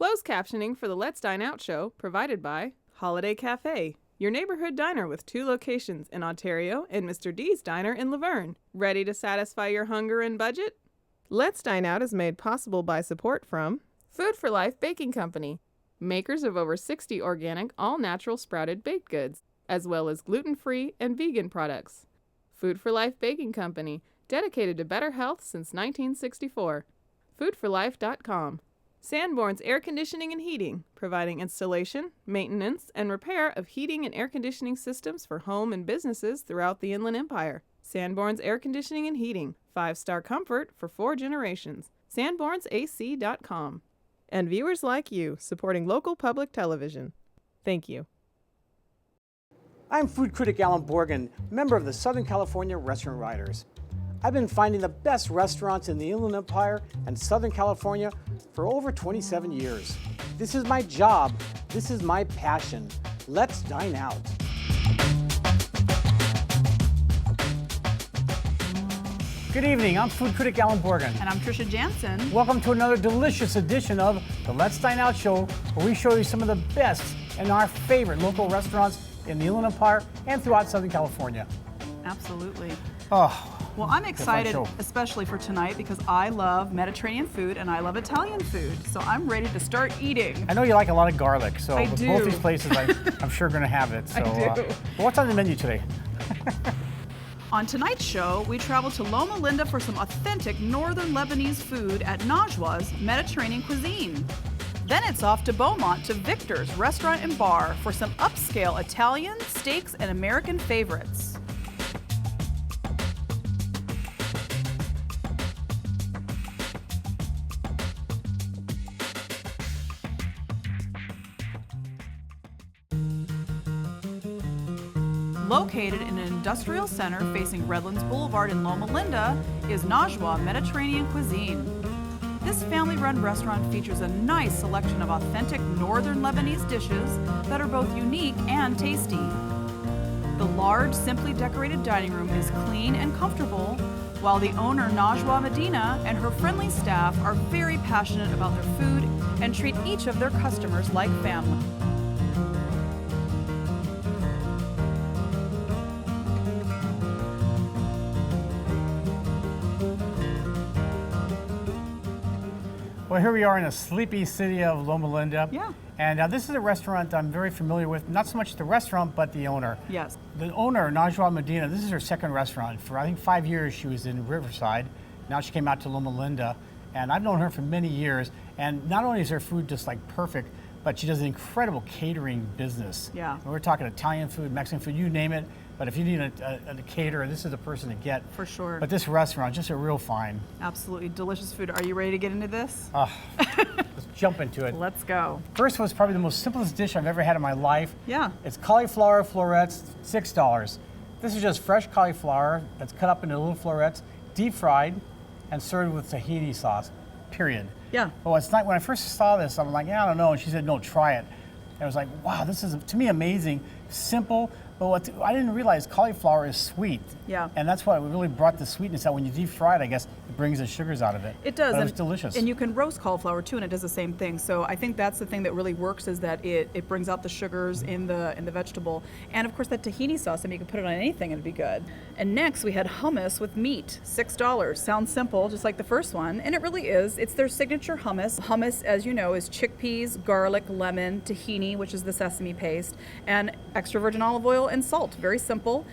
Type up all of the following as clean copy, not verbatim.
Closed captioning for the Let's Dine Out show provided by Holiday Cafe, your neighborhood diner with 2 locations in Ontario and Mr. D's Diner in Laverne. Ready to satisfy your hunger and budget? Let's Dine Out is made possible by support from Food for Life Baking Company, makers of over 60 organic, all-natural sprouted baked goods, as well as gluten-free and vegan products. Food for Life Baking Company, dedicated to better health since 1964. Foodforlife.com. Sanborn's Air Conditioning and Heating, providing installation, maintenance, and repair of heating and air conditioning systems for home and businesses throughout the Inland Empire. Sanborn's Air Conditioning and Heating, 5-star comfort for 4 generations. Sanborn'sAC.com. And viewers like you, supporting local public television. Thank you. I'm food critic Alan Borgen, member of the Southern California Restaurant Writers. I've been finding the best restaurants in the Inland Empire and Southern California for over 27 years. This is my job. This is my passion. Let's dine out. Good evening, I'm food critic Alan Borgen. And I'm Tricia Jansen. Welcome to another delicious edition of the Let's Dine Out show, where we show you some of the best and our favorite local restaurants in the Inland Empire and throughout Southern California. Absolutely. Oh, well, I'm excited, especially for tonight, because I love Mediterranean food and I love Italian food. So I'm ready to start eating. I know you like a lot of garlic, so I with do. both these places, I'm sure going to have it. So, I do. What's on the menu today? On tonight's show, we travel to Loma Linda for some authentic northern Lebanese food at Nawja's Mediterranean cuisine. Then it's off to Beaumont to Victor's Restaurant and Bar for some upscale Italian, steaks, and American favorites. Located in an industrial center facing Redlands Boulevard in Loma Linda is Nawja Mediterranean Cuisine. This family-run restaurant features a nice selection of authentic northern Lebanese dishes that are both unique and tasty. The large, simply decorated dining room is clean and comfortable, while the owner, Nawja Medina, and her friendly staff are very passionate about their food and treat each of their customers like family. Well, here we are in the sleepy city of Loma Linda. Yeah. And this is a restaurant I'm very familiar with, not so much the restaurant, but the owner. Yes. The owner, Nawja Medina, this is her second restaurant. For I think 5 years she was in Riverside. Now she came out to Loma Linda. And I've known her for many years. And not only is her food just like perfect, but she does an incredible catering business. Yeah. We're talking Italian food, Mexican food, you name it. But if you need a caterer, this is the person to get. For sure. But this restaurant, just a real find. Absolutely delicious food. Are you ready to get into this? Let's jump into it. Let's go. First was probably the most simplest dish I've ever had in my life. Yeah. It's cauliflower florets, $6. This is just fresh cauliflower that's cut up into little florets, deep fried, and served with tahini sauce, period. Yeah. Well, it's not, when I first saw this, I'm like, yeah, I don't know. And she said, no, try it. And I was like, wow, this is, to me, amazing, simple. But what I didn't realize, cauliflower is sweet. Yeah. And that's what really brought the sweetness out. When you deep fry it, I guess it brings the sugars out of it. It does. But it was delicious. And you can roast cauliflower too, and it does the same thing. So I think that's the thing that really works, is that it brings out the sugars in the vegetable. And of course that tahini sauce, I mean, you can put it on anything and it'd be good. And next we had hummus with meat, $6. Sounds simple, just like the first one, and it really is. It's their signature hummus. Hummus, as you know, is chickpeas, garlic, lemon, tahini, which is the sesame paste, and extra virgin olive oil and salt. Very simple.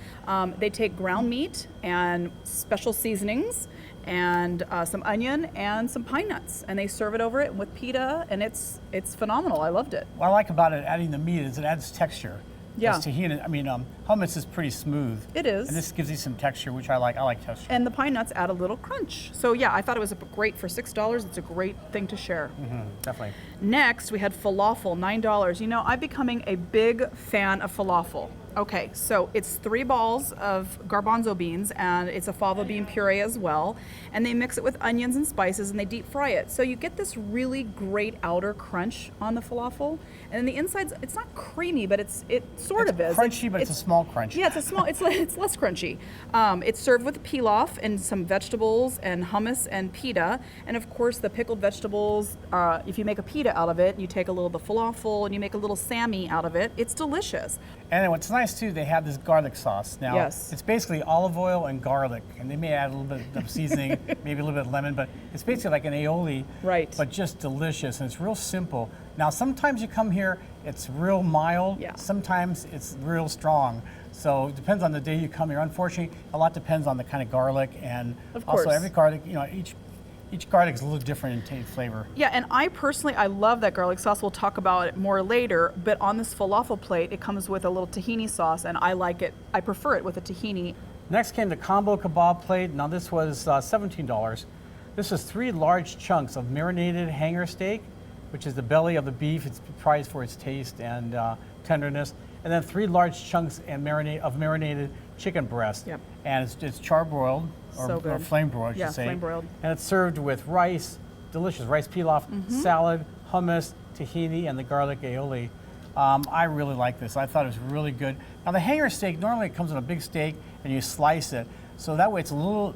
They take ground meat and special seasonings and some onion and some pine nuts, and they serve it over it with pita, and it's phenomenal. I loved it. What I like about it, adding the meat, is it adds texture. Yeah. This tahini, I mean, hummus is pretty smooth. It is. And this gives you some texture, which I like. I like texture. And the pine nuts add a little crunch. So yeah, I thought it was great for $6. It's a great thing to share. Mm-hmm, definitely. Next, we had falafel, $9. You know, I'm becoming a big fan of falafel. Okay, so it's 3 balls of garbanzo beans, and it's a fava bean puree as well. And they mix it with onions and spices, and they deep fry it. So you get this really great outer crunch on the falafel. And then the inside's, it's not creamy, but it sort of is. Crunchy, but it's a small crunch. Yeah, it's less crunchy. It's served with pilaf and some vegetables and hummus and pita. And of course, the pickled vegetables, if you make a pita out of it, you take a little of the falafel and you make a little Sammy out of it. It's delicious. And then what's nice too, they have this garlic sauce. Now, Yes. it's basically olive oil and garlic, and they may add a little bit of seasoning, maybe a little bit of lemon, but it's basically like an aioli, Right. but just delicious, and it's real simple. Now, sometimes you come here, it's real mild. Yeah. Sometimes it's real strong. So it depends on the day you come here. Unfortunately, a lot depends on the kind of garlic, and Of also course. every garlic, each garlic is a little different in taste, flavor. Yeah, and I love that garlic sauce. We'll talk about it more later. But on this falafel plate, it comes with a little tahini sauce, and I like it. I prefer it with a tahini. Next came the combo kebab plate. Now this was $17. This is 3 large chunks of marinated hanger steak, which is the belly of the beef. It's prized for its taste and tenderness. And then 3 large chunks and marinated chicken breast. Yep. And it's charbroiled, So or good. flame broiled, I should Yeah, say. flame broiled. And it's served with rice, delicious rice pilaf, salad, hummus, tahini, and the garlic aioli. I really like this. I thought it was really good. Now the hanger steak, normally it comes on a big steak and you slice it. So that way it's a little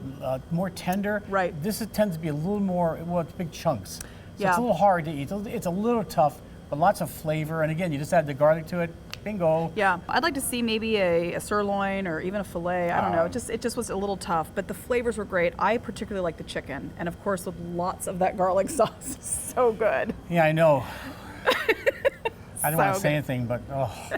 more tender. Right. Tends to be a little more, well, it's big chunks. So Yeah. it's a little hard to eat. It's a little tough, but lots of flavor. And again, you just add the garlic to it. Bingo. Yeah, I'd like to see maybe a sirloin or even a filet. I don't know. It just was a little tough, but the flavors were great. I particularly like the chicken, and of course with lots of that garlic sauce. So good. Yeah, I know. I didn't want So to say good. anything, but oh.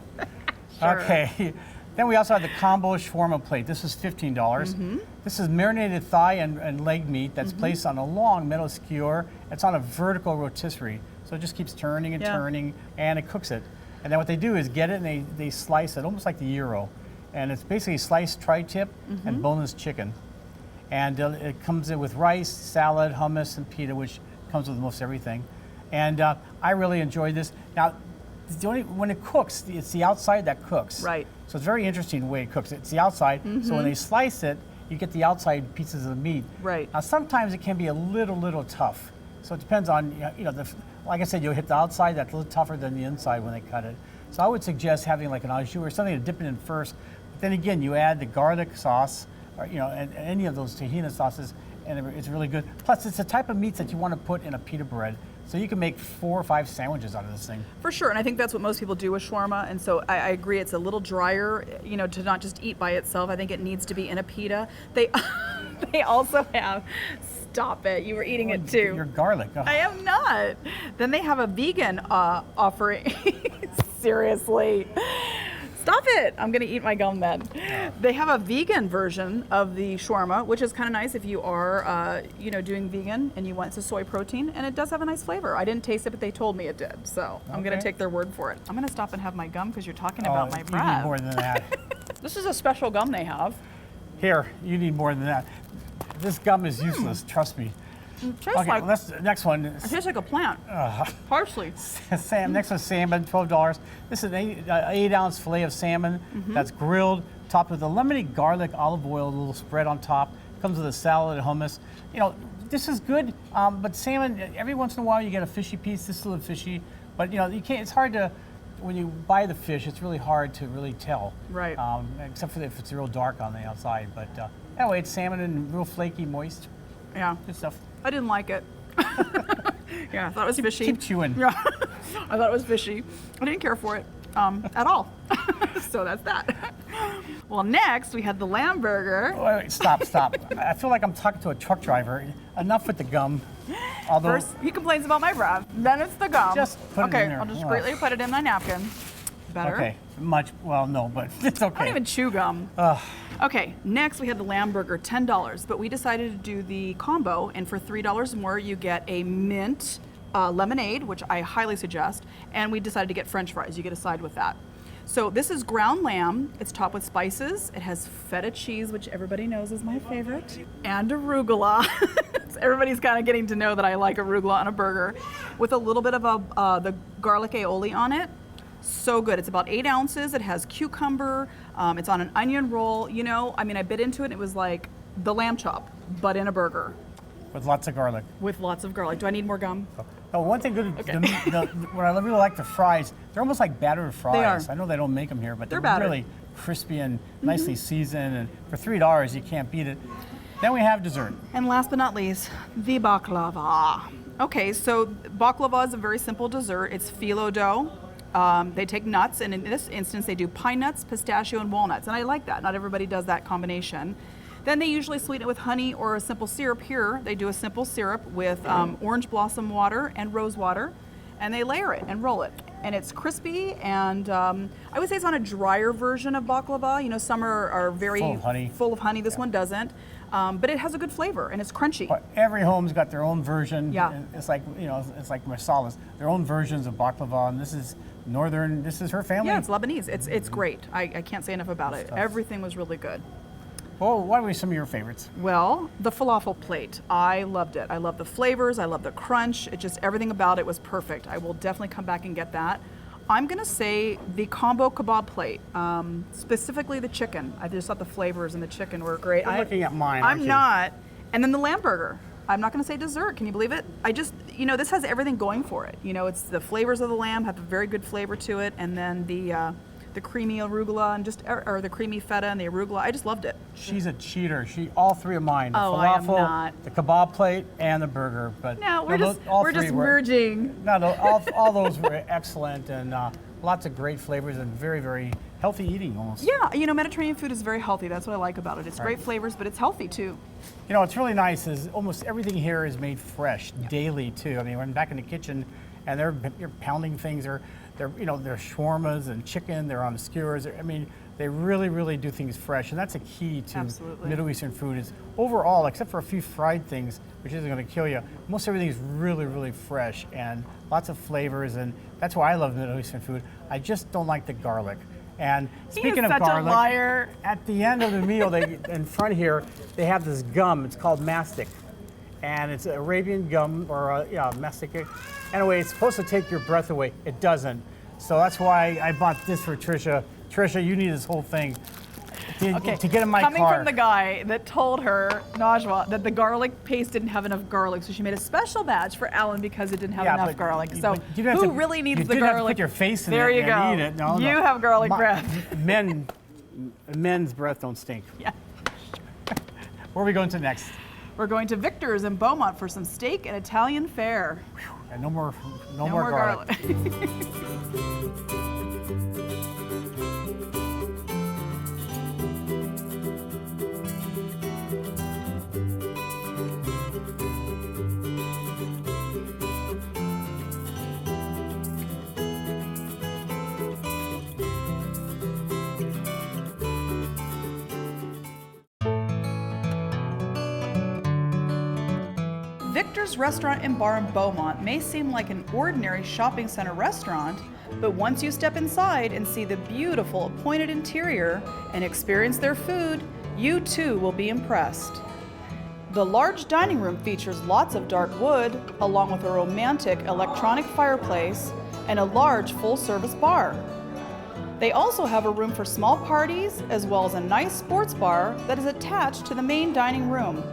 Sure. Okay. Then we also had the combo shawarma plate. This is $15. This is marinated thigh and leg meat that's placed on a long metal skewer. It's on a vertical rotisserie, so it just keeps turning and Yeah. turning, and it cooks it. And then what they do is get it and they slice it almost like the gyro. And it's basically sliced tri-tip and boneless chicken. And it comes in with rice, salad, hummus, and pita, which comes with most everything. And I really enjoyed this. Now, when it cooks, it's the outside that cooks. Right. So it's very interesting the way it cooks. It's the outside. So when they slice it, you get the outside pieces of the meat. Right. Now, sometimes it can be a little tough. So it depends on, like I said, you'll hit the outside that's a little tougher than the inside when they cut it. So I would suggest having like an au jus or something to dip it in first. But then again, you add the garlic sauce, or and any of those tahini sauces, and it's really good. Plus, it's the type of meat that you want to put in a pita bread. So you can make 4 or 5 sandwiches out of this thing. For sure, and I think that's what most people do with shawarma, and so I agree it's a little drier, to not just eat by itself. I think it needs to be in a pita. They also have, stop it, you were eating it too. Your garlic. Oh. I am not. Then they have a vegan offering. Seriously. Stop it. I'm going to eat my gum then. They have a vegan version of the shawarma, which is kind of nice if you are, doing vegan and you want some soy protein. And it does have a nice flavor. I didn't taste it, but they told me it did. So I'm going to Okay. take their word for it. I'm going to stop and have my gum because you're talking about my You need breath. more than that. This is a special gum they have. Here, you need more than that. This gum is useless, trust me. It tastes Okay, next one. it tastes like a plant. Parsley. Next one's salmon, $12. This is an 8-ounce fillet of salmon that's grilled, topped with a lemony garlic olive oil, a little spread on top. Comes with a salad and hummus. This is good, but salmon, every once in a while you get a fishy piece. This is a little fishy, but you can't. It's hard to, when you buy the fish, it's really hard to really tell. Right. Except for if it's real dark on the outside. But anyway, it's salmon and real flaky, moist. Yeah. Good stuff. I didn't like it. Yeah, I thought it was fishy. Keep chewing. Yeah, I thought it was fishy. I didn't care for it at all. So that's that. Well, next we had the lamb burger. Wait, stop. I feel like I'm talking to a truck driver. Enough with the gum. Although, First, he complains about my breath. Then it's the gum. Just put it okay, in there. I'll just Ugh. greatly put it in my napkin. Better. okay, no, but it's okay. I don't even chew gum. Okay, next we had the lamb burger, $10, but we decided to do the combo, and for $3 more, you get a mint lemonade, which I highly suggest, and we decided to get French fries. You get a side with that. So this is ground lamb. It's topped with spices. It has feta cheese, which everybody knows is my favorite, and arugula. So everybody's kind of getting to know that I like arugula on a burger, with a little bit of the garlic aioli on it. So good. It's about 8 ounces. It has cucumber. It's on an onion roll. You know, I mean, I bit into it. And it was like the lamb chop, but in a burger. With lots of garlic. With lots of garlic. Do I need more gum? Oh, one thing good, Okay. what I really like the fries, they're almost like battered fries. They are. I know they don't make them here, but They're they're battered. really crispy and nicely seasoned. And for $3, you can't beat it. Then we have dessert. And last but not least, the baklava. Okay, so baklava is a very simple dessert. It's phyllo dough. They take nuts, and in this instance, they do pine nuts, pistachio, and walnuts. And I like that. Not everybody does that combination. Then they usually sweeten it with honey or a simple syrup. Here, they do a simple syrup with orange blossom water and rose water, and they layer it and roll it. And it's crispy, and I would say it's on a drier version of baklava. You know, some are very full of honey. This one doesn't. But it has a good flavor, and it's crunchy. But every home's got their own version. Yeah. And it's like, you know, it's like masalas. Their own versions of baklava, and this is northern, this is her family. Yeah, it's Lebanese. It's great. I can't say enough about it. Everything was really good. Well, what were some of your favorites? Well, the falafel plate. I loved it. I love the flavors. I love the crunch. It just, everything about it was perfect. I will definitely come back and get that. I'm going to say the combo kebab plate, specifically the chicken. I just thought the flavors in the chicken were great. You're looking at mine, I'm aren't you? not. And then the lamb burger. I'm not going to say dessert. Can you believe it? I just, you know, this has everything going for it. You know, it's the flavors of the lamb have a very good flavor to it, and then the creamy arugula and or the creamy feta and the arugula. I just loved it. She's a cheater. All three of mine. The Oh, I am falafel, not. the kebab plate, and the burger. But No, we're those- just all we're three just were- merging. No, all those were excellent, and lots of great flavors and very, very healthy eating almost. Yeah, you know, Mediterranean food is very healthy. That's what I like about it. It's great flavors, but it's healthy too. You know, what's really nice is almost everything here is made fresh daily too. I mean, when I'm back in the kitchen and you're pounding things, they're shawarmas and chicken, they're on the skewers. I mean, they really, really do things fresh, and that's a key to Absolutely. Middle Eastern food is overall, except for a few fried things, which isn't going to kill you, most everything is really, really fresh and lots of flavors, and that's why I love Middle Eastern food. I just don't like the garlic. And speaking of such a garlic, liar. at the end of the meal, in front here, they have this gum. It's called mastic, and it's Arabian gum or mastic. Anyway, it's supposed to take your breath away. It doesn't. So that's why I bought this for Trisha. Trisha, you need this whole thing to get in my Coming car. from the guy that told her, Nawja, that the garlic paste didn't have enough garlic, so she made a special batch for Alan because it didn't have enough but garlic. you- So but you don't have who to- really needs you the didn't garlic? have to put your face in there it you and go. eat it. No, you no. have garlic My- breath. Men's breath don't stink. Yeah. Where are we going to next? We're going to Victor's in Beaumont for some steak and Italian fare. And no more garlic. Victor's Restaurant and Bar in Beaumont may seem like an ordinary shopping center restaurant, but once you step inside and see the beautiful appointed interior and experience their food, you too will be impressed. The large dining room features lots of dark wood, along with a romantic electronic fireplace and a large full-service bar. They also have a room for small parties, as well as a nice sports bar that is attached to the main dining room.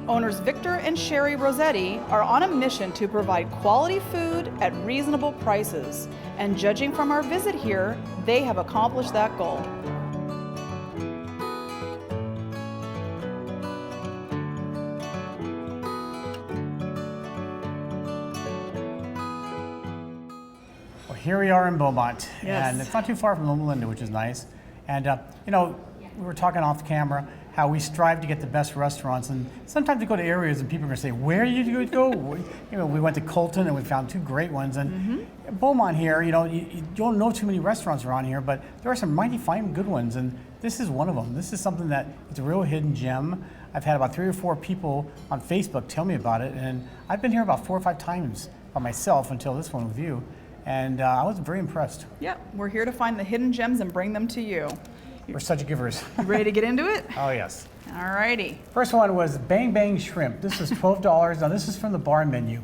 Owners Victor and Sherry Rossetti are on a mission to provide quality food at reasonable prices, and judging from our visit here, they have accomplished that goal. Well, here we are in Beaumont, Yes. and it's not too far from Loma Linda, which is nice. And we were talking off camera how we strive to get the best restaurants, and sometimes we go to areas and people are going to say, "Where did you go?" We went to Colton and we found two great ones. And Beaumont here, you don't know too many restaurants around here, but there are some mighty fine good ones, and this is one of them. This is something that it's a real hidden gem. I've had about 3 or 4 people on Facebook tell me about it, and I've been here about 4 or 5 times by myself until this one with you, and I was very impressed. Yeah, we're here to find the hidden gems and bring them to you. We're such givers. You ready to get into it? Oh yes. Alrighty. First one was Bang Bang Shrimp. This is $12. Now this is from the bar menu.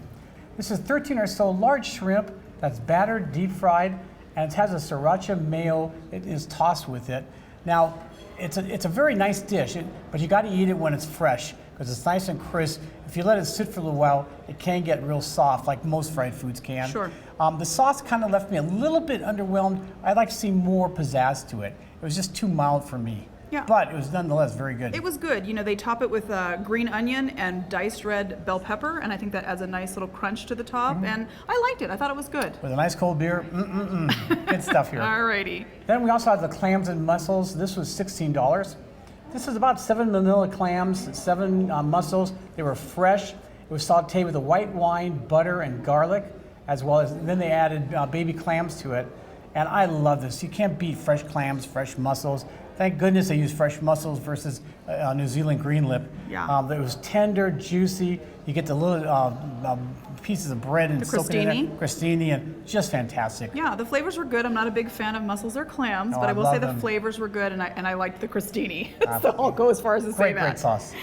This is 13 or so large shrimp that's battered, deep fried, and it has a sriracha mayo. It is tossed with it. Now, it's a very nice dish, but you got to eat it when it's fresh because it's nice and crisp. If you let it sit for a little while, it can get real soft, like most fried foods can. Sure. The sauce kind of left me a little bit underwhelmed. I'd like to see more pizzazz to it. It was just too mild for me. Yeah. But it was nonetheless very good. It was good. You know, they top it with green onion and diced red bell pepper, and I think that adds a nice little crunch to the top, and I liked it. I thought it was good. With a nice cold beer, good stuff here. Alrighty. Then we also had the clams and mussels. This was $16. This is about 7 manila clams, 7 mussels. They were fresh. It was sauteed with a white wine, butter, and garlic, as well as, then they added baby clams to it. And I love this. You can't beat fresh clams, fresh mussels. Thank goodness they used fresh mussels versus New Zealand green lip. Yeah. It was tender, juicy. You get the little pieces of bread and soaking in it. Crostini, and just fantastic. Yeah, the flavors were good. I'm not a big fan of mussels or clams, Oh, but I will love say the them. flavors were good, and I liked the crostini. So I'll go as far as to say that. Great sauce.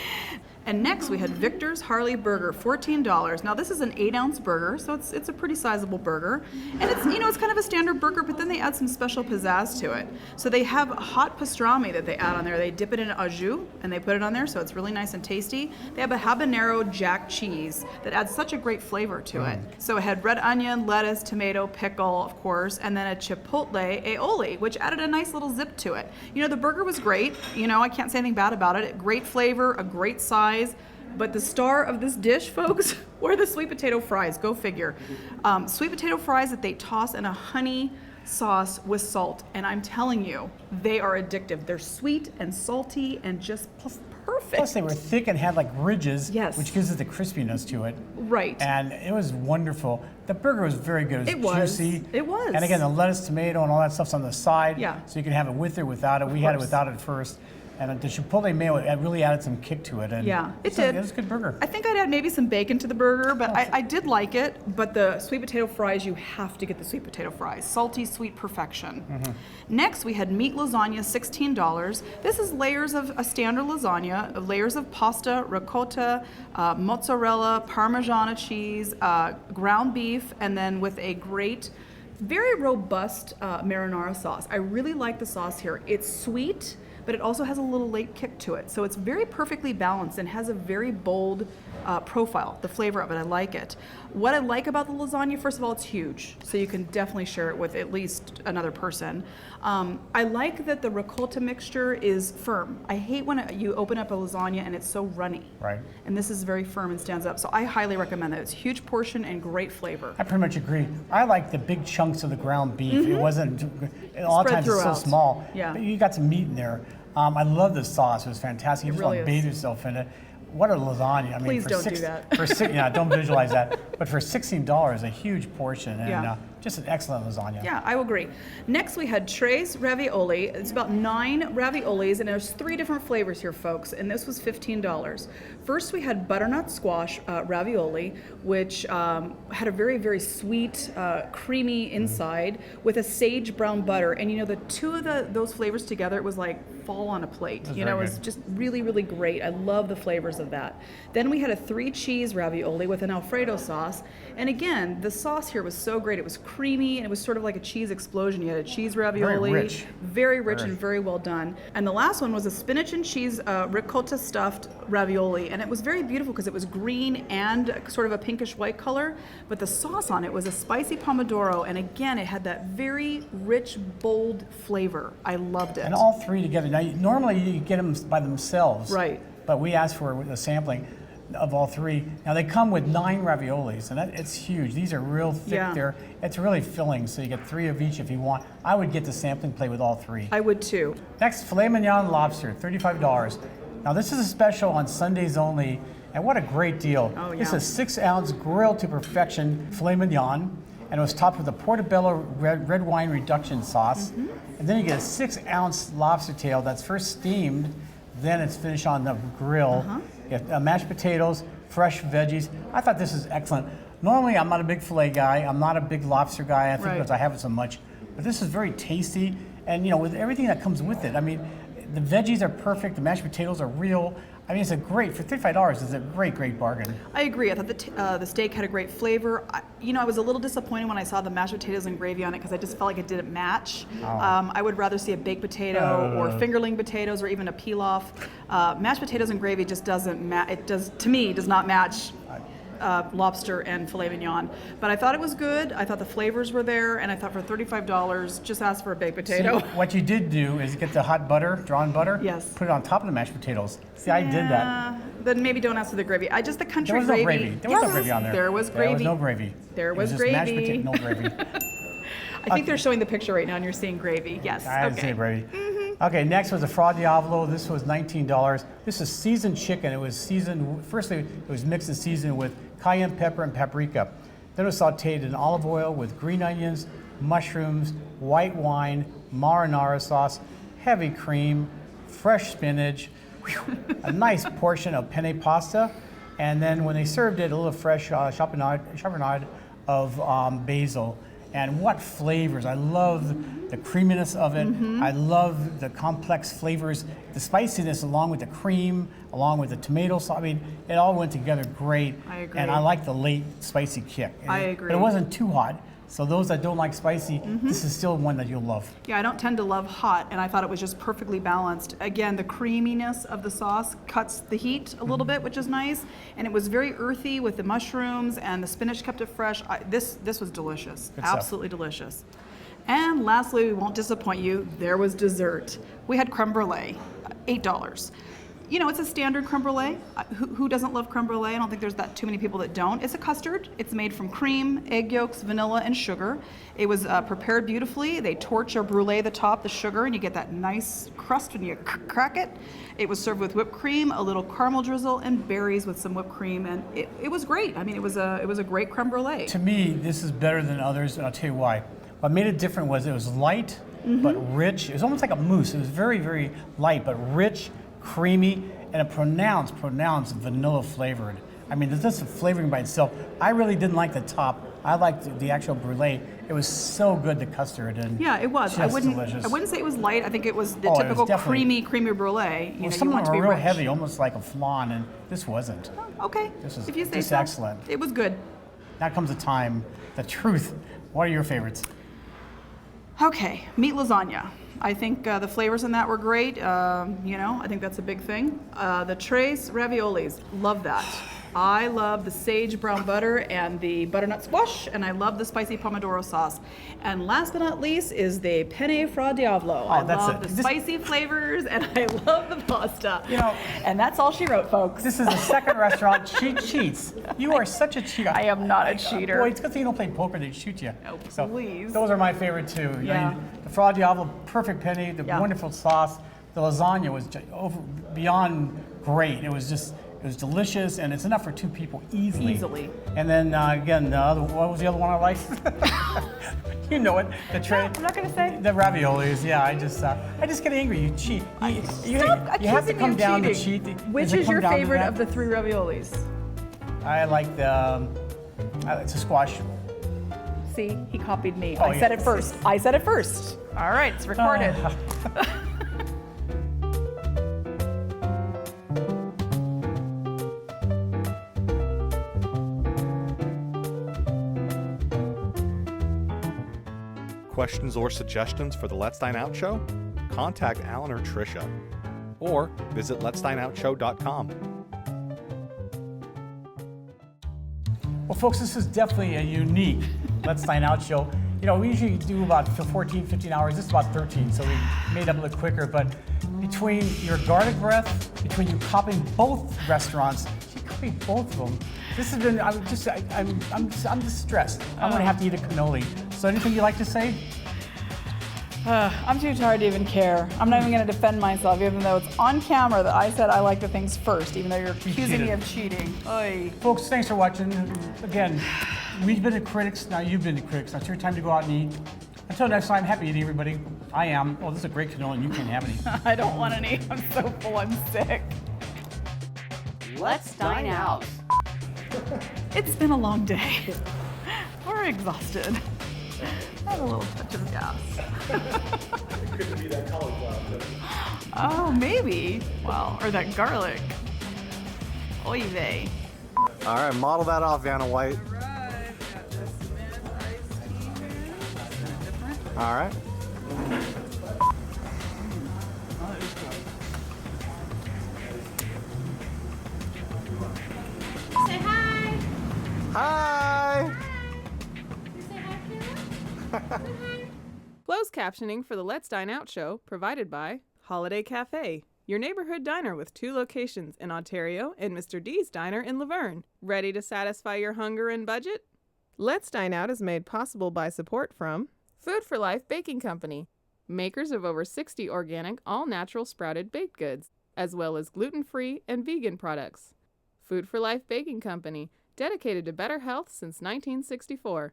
And next we had Victor's Harley Burger, $14. Now this is an 8-ounce burger, so it's a pretty sizable burger. And it's, you know, it's kind of a standard burger, but then they add some special pizzazz to it. So they have hot pastrami that they add on there. They dip it in au jus and they put it on there, so it's really nice and tasty. They have a habanero jack cheese that adds such a great flavor to it. So it had red onion, lettuce, tomato, pickle, of course, and then a chipotle aioli, which added a nice little zip to it. You know, the burger was great. You know, I can't say anything bad about it. Great flavor, a great size. But the star of this dish, folks, were the sweet potato fries. Go figure. Sweet potato fries that they toss in a honey sauce with salt. And I'm telling you, they are addictive. They're sweet and salty and just perfect. Plus they were thick and had like ridges, Yes. which gives it the crispiness to it. Right. And it was wonderful. The burger was very good. It was juicy. It was. And again, the lettuce, tomato, and all that stuff's on the side. Yeah. So you can have it with or without it. We had it without it first. And the chipotle mayo, it really added some kick to it. And Yeah, it it did. was a good burger. I think I'd add maybe some bacon to the burger, but I did like it. But the sweet potato fries, you have to get the sweet potato fries. Salty, sweet perfection. Next, we had meat lasagna, $16. This is layers of a standard lasagna, layers of pasta, ricotta, mozzarella, Parmesan cheese, ground beef, and then with a great, very robust marinara sauce. I really like the sauce here. It's sweet, but it also has a little late kick to it. So it's very perfectly balanced and has a very bold profile, the flavor of it. I like it. What I like about the lasagna, first of all, it's huge. So you can definitely share it with at least another person. I like that the ricotta mixture is firm. I hate when you open up a lasagna and it's so runny. Right. And this is very firm and stands up. So I highly recommend that. It's a huge portion and great flavor. I pretty much agree. I like the big chunks of the ground beef. It wasn't, a lot of Spread times it's throughout. so small. Yeah. But you got some meat in there. I love the sauce. It was fantastic. You just really want to is. bathe yourself in it. What a lasagna. I mean, Please for don't do that. Yeah, don't visualize that. But for $16, a huge portion. And Yeah. just an excellent lasagna. Yeah, I will agree. Next, we had Trey's ravioli. It's about 9 raviolis, and there's 3 different flavors here, folks, and this was $15. First, we had butternut squash ravioli, which had a very, very sweet, creamy inside with a sage brown butter. And you know, the two of those flavors together, it was like fall on a plate. You know, it was just really, really great. I love the flavors of that. Then we had a 3-cheese ravioli with an Alfredo sauce. And again, the sauce here was so great. It was creamy and it was sort of like a cheese explosion. You had a cheese ravioli. Very rich and very well done. And the last one was a spinach and cheese ricotta stuffed ravioli. And it was very beautiful because it was green and sort of a pinkish white color. But the sauce on it was a spicy pomodoro. And again, it had that very rich, bold flavor. I loved it. And all 3 together. Now, normally you get them by themselves. Right. But we asked for a sampling of all 3. Now they come with 9 raviolis, and it's huge. These are real thick. Yeah. It's really filling, so you get 3 of each if you want. I would get the sampling plate with all 3. I would too. Next, filet mignon lobster, $35. Now this is a special on Sundays only, and what a great deal. Oh, yeah. This is a 6-ounce grilled to perfection filet mignon, and it was topped with a portobello red wine reduction sauce. And then you get a 6-ounce lobster tail that's first steamed, then it's finished on the grill. You have mashed potatoes, fresh veggies. I thought this is excellent. Normally, I'm not a big filet guy. I'm not a big lobster guy, I think, because I have it so much. But this is very tasty, and you know, with everything that comes with it. I mean, the veggies are perfect. The mashed potatoes are real. I mean, it's a great, for $35, it's a great bargain. I agree. I thought the steak had a great flavor. I was a little disappointed when I saw the mashed potatoes and gravy on it because I just felt like it didn't match. Oh. I would rather see a baked potato or fingerling potatoes or even a pilaf. Mashed potatoes and gravy just doesn't match. It does, to me, does not match lobster and filet mignon. But I thought it was good. I thought the flavors were there, and I thought for $35, just ask for a baked potato. See, what you did do is get the hot butter, drawn butter, Yes. put it on top of the mashed potatoes. See, I did that. Then maybe don't ask for the gravy. The country There was no gravy. There was no gravy on there. There was gravy. There was no gravy. There was it was gravy. Just mashed potato, no gravy. I think they're showing the picture right now, and you're seeing gravy. Yes. I haven't okay. seen gravy. Okay, next was the Fra Diavolo. This was $19. This is seasoned chicken. It was seasoned, firstly, it was mixed and seasoned with cayenne pepper and paprika. Then it was sauteed in olive oil with green onions, mushrooms, white wine, marinara sauce, heavy cream, fresh spinach, a nice portion of penne pasta, and then when they served it, a little fresh charbonnade of basil. And what flavors! I love the creaminess of it. I love the complex flavors, the spiciness along with the cream, along with the tomato sauce. I mean, it all went together great. I agree. And I like the late spicy kick. I agree. But it wasn't too hot. So those that don't like spicy, this is still one that you'll love. Yeah, I don't tend to love hot, and I thought it was just perfectly balanced. Again, the creaminess of the sauce cuts the heat a little bit, which is nice, and it was very earthy with the mushrooms, and the spinach kept it fresh. This was delicious, Good stuff. absolutely delicious. And lastly, we won't disappoint you, there was dessert. We had creme brulee, $8. It's a standard creme brulee. Who doesn't love creme brulee? I don't think there's too many people that don't. It's a custard. It's made from cream, egg yolks, vanilla, and sugar. It was prepared beautifully. They torch or brulee the top, the sugar, and you get that nice crust when you crack it. It was served with whipped cream, a little caramel drizzle, and berries with some whipped cream, and it was great. I mean, it was a great creme brulee. To me, this is better than others, and I'll tell you why. What made it different was it was light, but rich. It was almost like a mousse. It was very, very light, but rich, creamy, and a pronounced vanilla flavored. I mean, this is flavoring by itself. I really didn't like the top. I liked the actual brulee. It was so good, the custard, and Yeah, it was. just delicious. I wouldn't say it was light. I think it was the Oh, it was typical definitely- creamy brulee. Well, You some of want them to be were real rich. heavy, almost like a flan, and this wasn't. Okay. This is if you say just so. excellent. It was good. Now comes the time, the truth. What are your favorites? Okay, meat lasagna. I think the flavors in that were great. I think that's a big thing. The tres raviolis, love that. I love the sage brown butter and the butternut squash, and I love the spicy pomodoro sauce. And last but not least is the penne fra diavolo. I that's love it. the spicy flavors, and I love the pasta. You know- and that's all she wrote, folks. This is the second restaurant. She cheats. You are such a cheater. I am not a cheater. Boy, it's a good thing you don't play poker. They shoot you. Oh, So please. those are my favorite too. You know, Yeah. the Fra Diavolo, perfect penny, the Yeah. wonderful sauce. The lasagna was beyond great. It was delicious, and it's enough for two people easily. Easily. And then again, what was the other one I liked? You know it. The tray. I'm not gonna say. The raviolis. Yeah, I just get angry. You cheat. You have to accusing me come of down to cheating. cheat. Which Does it is come your down to favorite that? of the three raviolis? I like the. It's a squash. See, he copied me. Oh, I said yeah. it first. I said it first. All right, it's recorded. Questions or suggestions for the Let's Dine Out show? Contact Alan or Trisha. Or visit letsdineoutshow.com. Well, folks, this is definitely a unique Let's Dine Out show. You know, we usually do about 14, 15 hours. This is about 13, so we made up a little quicker. But between your garlic breath, between you copying both restaurants, she copied both of them. This has been, I'm distressed. I'm gonna have to eat a cannoli. So anything you'd like to say? I'm too tired to even care. I'm not even going to defend myself, even though it's on camera that I said I like the things first, even though you're accusing me cheated. of cheating. Oy. Folks, thanks for watching. Again, we've been the critics, now you've been the critics. Now it's your time to go out and eat. Until next time, happy eating, everybody. I am. Oh, this is a great cannoli, and you can't have any. I don't want any. I'm so full. I'm sick. Let's dine out. It's been a long day. We're exhausted. I have a little touch of gas. It could be that cauliflower. Oh, maybe. Well, or that garlic. Oy vey. All right, model that off, Vanna White. Right, got the cement iced tea here. Different. All right. Say hi. Hi. You say hi, Kayla? Say hi. Closed captioning for the Let's Dine Out show provided by Holiday Cafe, your neighborhood diner with 2 locations in Ontario and Mr. D's Diner in Laverne. Ready to satisfy your hunger and budget? Let's Dine Out is made possible by support from Food for Life Baking Company, makers of over 60 organic, all-natural sprouted baked goods, as well as gluten-free and vegan products. Food for Life Baking Company, dedicated to better health since 1964.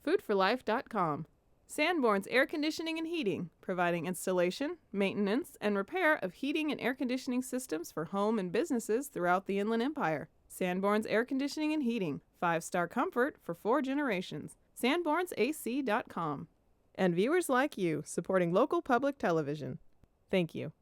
Foodforlife.com. Sanborn's Air Conditioning and Heating, providing installation, maintenance, and repair of heating and air conditioning systems for home and businesses throughout the Inland Empire. Sanborn's Air Conditioning and Heating, 5-star comfort for 4 generations. Sanborn'sAC.com. And viewers like you, supporting local public television. Thank you.